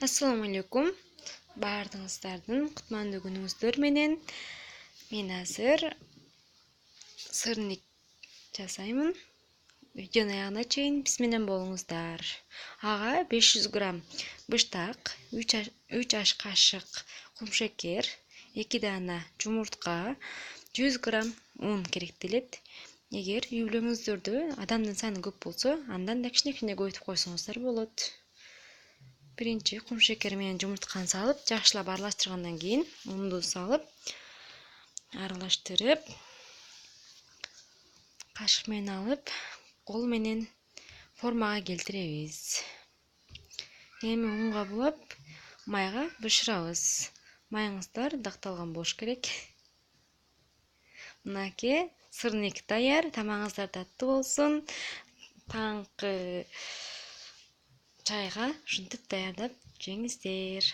Assalamu alaikum. Баардыгыңыздардын кутмандуу күнүңүздөр менен. Мен азыр сырник жасаймын. Видеонун аягына чейин биз менен болуңуздар. Ага 500 грамм быштак, 3 аш кашык кумшекер, 2 дана жумуртка, 100 грамм un керектелет. Эгер үй бүлөңүздөрдө адамдын саны көп болсо, андан да кичине көбөйтүп койсоңуздар болот. Биринчи кумшекер менен жумуртканы салып, жакшылап аралаштыргандан кийин унду салып, аралаштырып, кашык менен алып, кол менен формага келтиребиз. Эми унга булап, майга бышырабыз. Майыңыздар дакталган болуш керек. Мынакей сырник даяр. Тамагыңыздар таттуу болсун. Таңкы чайга ушинтип даярдап жеңиздер.